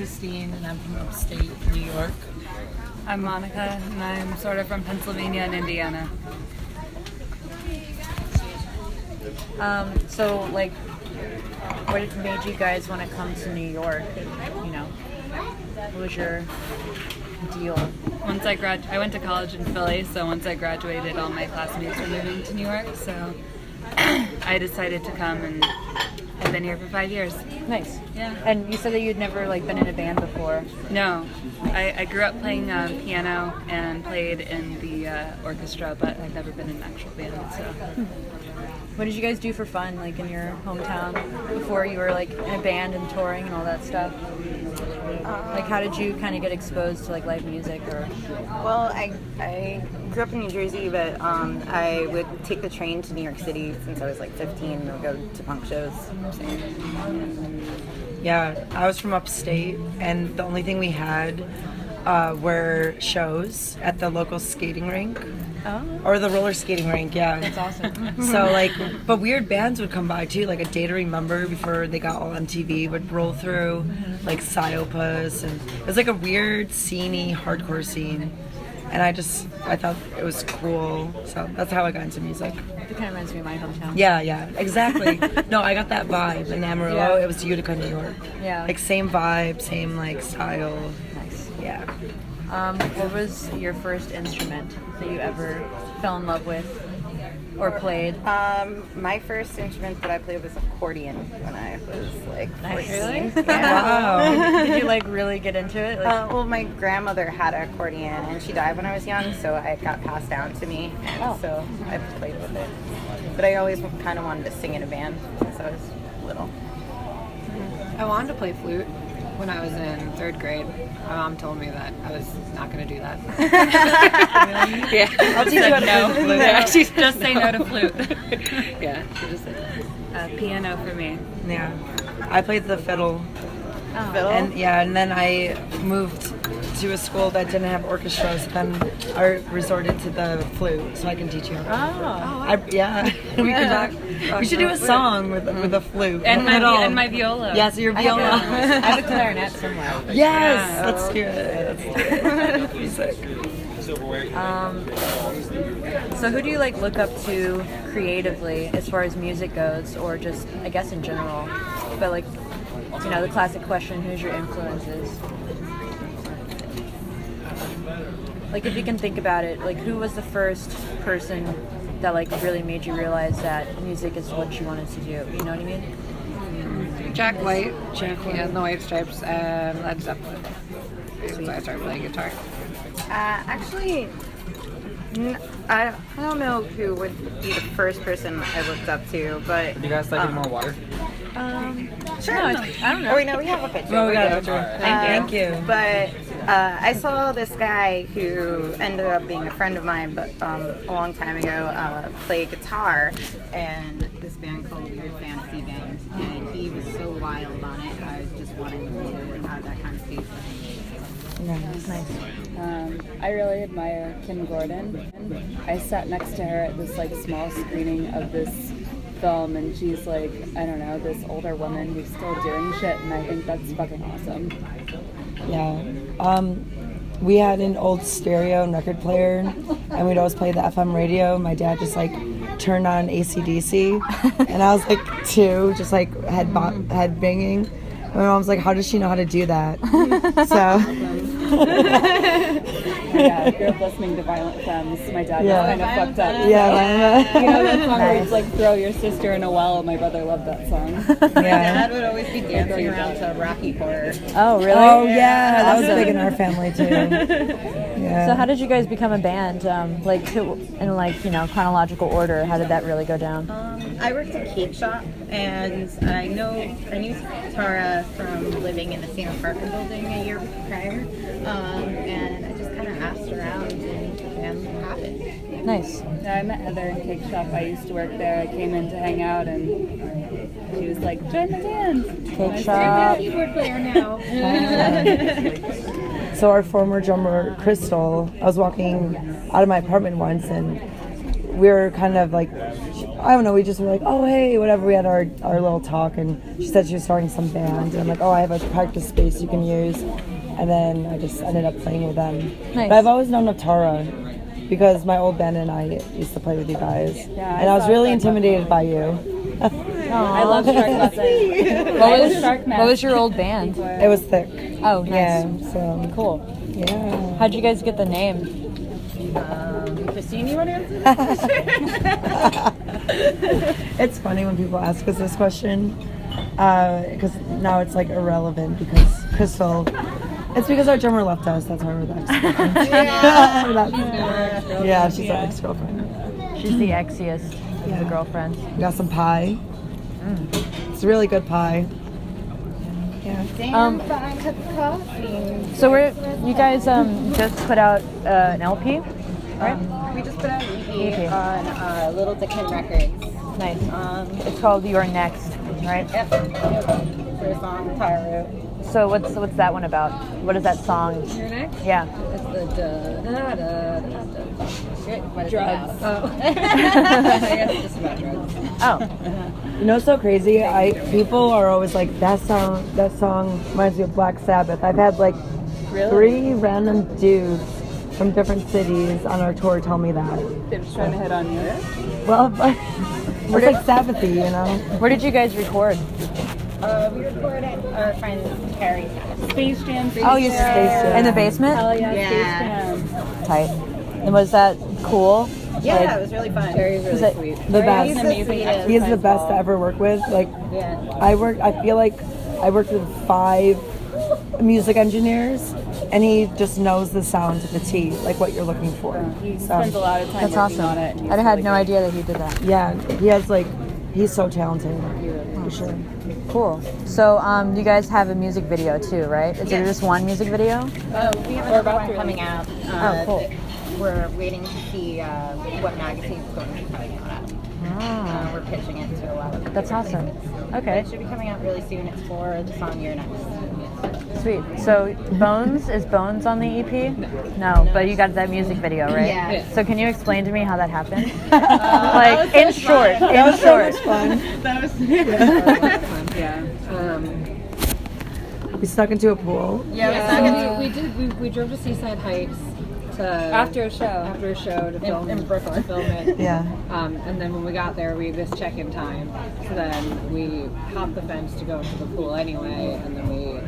Christine, and I'm from upstate New York. I'm Monica, and I'm sort of from Pennsylvania and Indiana. So, like, what made you guys want to come to New York? You know, what was your deal? Once I went to college in Philly, so once I graduated, all my classmates were moving to New York, so I decided to come, and I've been here for 5 years. Nice. Yeah. And you said that you'd never like been in a band before. No, I grew up playing piano and played in the orchestra, but I've never been in an actual band. So, What did you guys do for fun, like in your hometown, before you were like in a band and touring and all that stuff? Like, how did you kind of get exposed to like live music or? Well, I grew up in New Jersey, but I would take the train to New York City since I was like 15 and would go to punk shows. Yeah, I was from upstate, and the only thing we had were shows at the local skating rink. Oh. Or the roller skating rink, yeah. That's awesome. So like, but weird bands would come by too, like A Day to Remember before they got all MTV would roll through, like Psyopus, and it was like a weird sceney hardcore scene, and I thought it was cool, so that's how I got into music. It kind of reminds me of my hometown. Yeah, exactly. No, I got that vibe in Amarillo. Yeah. It was Utica, New York. Yeah. Like same vibe, same like style. Nice. Yeah. What was your first instrument that you ever fell in love with or played? My first instrument that I played was accordion when I was like 14. Nice. Really? Wow. Did you like really get into it? Like, Well, my grandmother had an accordion, and she died when I was young, so it got passed down to me, and so I played with it. But I always kind of wanted to sing in a band since I was little. I wanted to play flute when I was in 3rd grade. My mom told me that I was not going to do that. yeah, I'll teach you how to no. play the flute. Yeah, she just say no to flute. Yeah, she just said Piano for me. Yeah. I played the fiddle. Fiddle? And then I moved to a school that didn't have orchestras. Then I resorted to the flute, so I can teach you. We should do a song with a flute And my viola. Yeah, so your viola. I have a clarinet somewhere. Yes, let's do it. That'd be sick. So who do you like look up to creatively as far as music goes, or just I guess in general? But like, you know, the classic question: who's your influences? Like, if you can think about it, like, who was the first person that like really made you realize that music is what you wanted to do? You know what I mean? Jack White. Yeah, the White Stripes and Led Zeppelin. So I started playing guitar. Actually, I don't know who would be the first person I looked up to, but You guys like any more water? sure. No, I don't know. Oh, wait, no, we have a picture. Oh, we got a do. picture. Thank you. But I saw this guy who ended up being a friend of mine, but a long time ago, play guitar, and this band called Weird Fantasy Band, and he was so wild on it. I just wanted to have that kind of faith. Nice. I really admire Kim Gordon. I sat next to her at this like small screening of this film, and she's like, I don't know, this older woman who's still doing shit, and I think that's fucking awesome. Yeah. We had an old stereo and record player, and we'd always play the FM radio. My dad just like turned on AC/DC, and I was like 2, just like head banging. My mom's like, how does she know how to do that? Yeah, I grew up listening to Violent Femmes. My dad was kind of fucked up. Yeah. You know that song where it's like throw your sister in a well? My brother loved that song. My dad would always be dancing around to Rocky Horror. Oh, really? Oh yeah, that was big in our family too. Yeah. So how did you guys become a band? Like, in like, you know, chronological order, how did that really go down? I worked at Cake Shop, and I knew Tara from living in the same apartment building a year prior, and I just kind of asked around, and the band happened. Nice. Yeah, I met Heather in Cake Shop. I used to work there. I came in to hang out, and she was like, join the band. Cake Shop. Keyboard player now. So our former drummer, Crystal, I was walking out of my apartment once, and we were kind of like, I don't know, we just were like, oh, hey, whatever. We had our little talk, and she said she was starting some band. And I'm like, oh, I have a practice space you can use. And then I just ended up playing with them. Nice. But I've always known of Tara because my old band and I used to play with you guys. Yeah, and I was saw really Shark intimidated by you. I love Shark Muffin. What was your old band? It was Thick. Oh, nice. Yeah, so, Cool. yeah. How'd you guys get the name? Christine, you want to answer? It's funny when people ask us this question because now it's like irrelevant because Crystal. It's because our drummer left us. That's why we're the ex-girlfriends. Yeah, she's our ex-girlfriend. She's the exiest of the girlfriends. We got some pie. It's really good pie. Yeah. Fine cup of coffee. So you guys just put out an LP, right? We just put out an EP, EP. on Little Dickman Records. Nice. It's called Your Next, right? Yep. First song, Tire Route. So what's that one about? What is that song? Your next? Yeah. It's the what is it Drugs. about? Oh. I guess it's just about drugs. Oh. You know, it's so crazy. People are always like, that song reminds me of Black Sabbath. I've had like 3 random dudes from different cities on our tour tell me that. They were trying to hit on you. Well, it's like Sabbathy, you know. Where did you guys record? We recorded our friend Carrie's house. Space Jam. Oh, you Space Jam. In the basement? Hell yeah, Yeah. Space Jam. Tight. And was that cool? Yeah, it was really fun. Carrie's Was really it- sweet. The He's best. amazing. He's the best to ever work with. Like, Yeah. I feel like I worked with 5 music engineers, and he just knows the sound to the T, like what you're looking for. He So, spends a lot of time That's working awesome. on it. and he's I had really no good. idea that he did that. yeah, he has like, he's so talented, for sure. Cool. So you guys have a music video too, right? Is there just one music video? We have We're another about one to coming out. Oh, cool. We're waiting to see what magazine's going to be coming out at. We're pitching it to a lot of That's different awesome. places. Okay. It should be coming out really soon. It's for the song Your Next. Sweet. So Bones, is Bones on the EP? No, but you got that music video, right? Yeah. So can you explain to me how that happened? Like in short, That was so much fun. Yeah. We snuck into a pool. Yeah, We drove to Seaside Heights to After a show. to film in Brooklyn. to film it. Yeah. And then when we got there, we missed check-in time. So then we hopped the fence to go into the pool anyway, and then we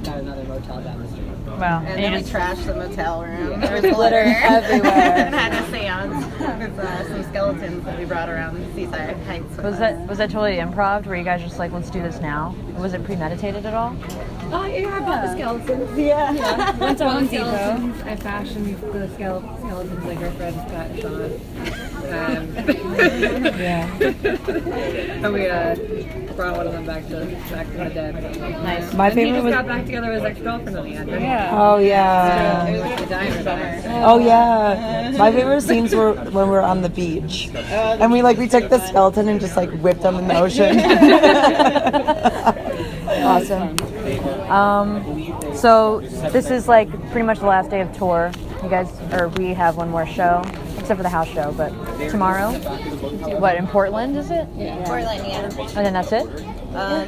got another motel down the street. Wow. And then we trashed the motel room. There was glitter everywhere. and had a seance with some skeletons that we brought around Seaside Heights. with Was us. that totally improv? Were you guys just like, let's do this now? Was it premeditated at all? Oh, yeah, I bought the skeletons. Yeah. Went to Home Depot. Skeletons. I fashioned the skeletons like our friend Pat and Sean. Yeah. And we brought one of them back from the dead. Nice. My And he favorite just was. got back together with his ex-girlfriend in the end. Right? Yeah. Oh It yeah. was like the diamond dinner. Oh yeah. My favorite scenes were when we were on the beach, and we took the skeleton and just like whipped them in the ocean. Awesome. So this is like pretty much the last day of tour. You guys, or we have one more show, except for the house show. But tomorrow, what in Portland is it? Yeah. Portland, yeah. And then that's it. Well,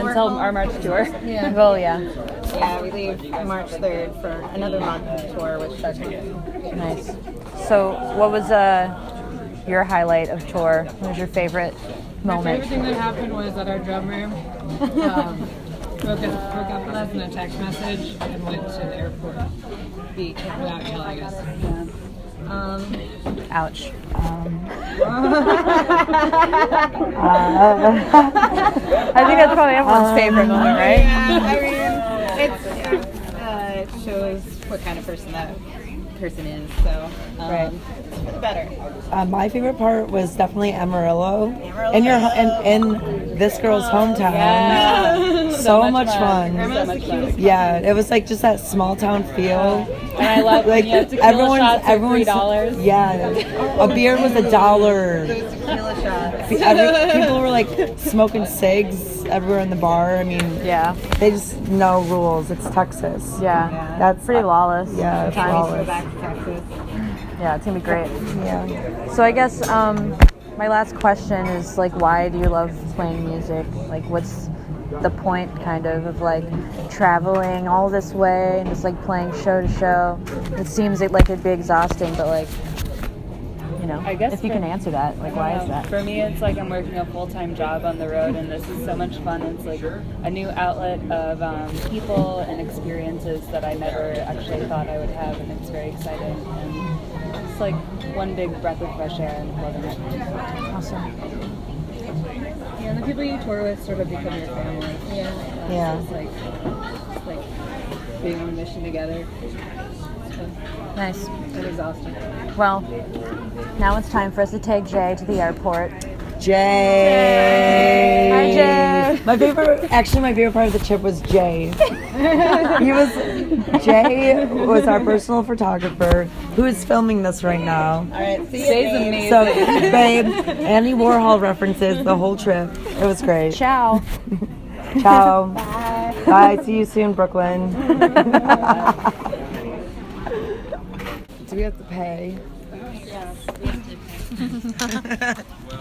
we're Until home. our March tour. Well, yeah. Yeah, we leave March 3rd for another month tour with Shutdown. Nice. So, what was your highlight of tour? What was your favorite moment? Everything that happened was that our drummer broke up with us in a text message and went to the airport without telling us. Ouch. I think that's probably everyone's favorite moment, right? Yeah, I mean, it shows what kind of person that person is, so Right. for the better. My favorite part was definitely Amarillo, in this girl's hometown. Yeah. So much fun. So much fun. Yeah, it was like just that small town feel. And I love Like when you have tequila shots for $3. Yeah, a beer was $1. Tequila shots. People were like smoking cigs everywhere in the bar. I mean, Yeah. they just no rules. It's Texas. Yeah. That's Pretty lawless. Yeah, it's sometimes. lawless. Back to Texas. Yeah, it's gonna be great. Yeah. So I guess My last question is like, why do you love playing music? Like, what's the point, kind of like traveling all this way and just like playing show to show? It seems like it'd be exhausting, but like, you know, I guess if you can answer that, like, why is that? For me, it's like I'm working a full-time job on the road, and this is so much fun. It's like a new outlet of people and experiences that I never actually thought I would have, and it's very exciting. And it's like one big breath of fresh air, and loving it. Awesome. Yeah, and the people you tour with sort of become your family. Yeah. It's like being on a mission together. It's fun Nice. and exhausting. Well, now it's time for us to take Jay to the airport. Jay. Hi, Jay. My favorite part of the trip was Jay. Jay was our personal photographer who is filming this right now. All right, see you. Jay's amazing. So, babe, Andy Warhol references the whole trip. It was great. Ciao. Ciao. Bye. Bye. See you soon, Brooklyn. Do we have to pay?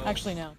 Actually, no.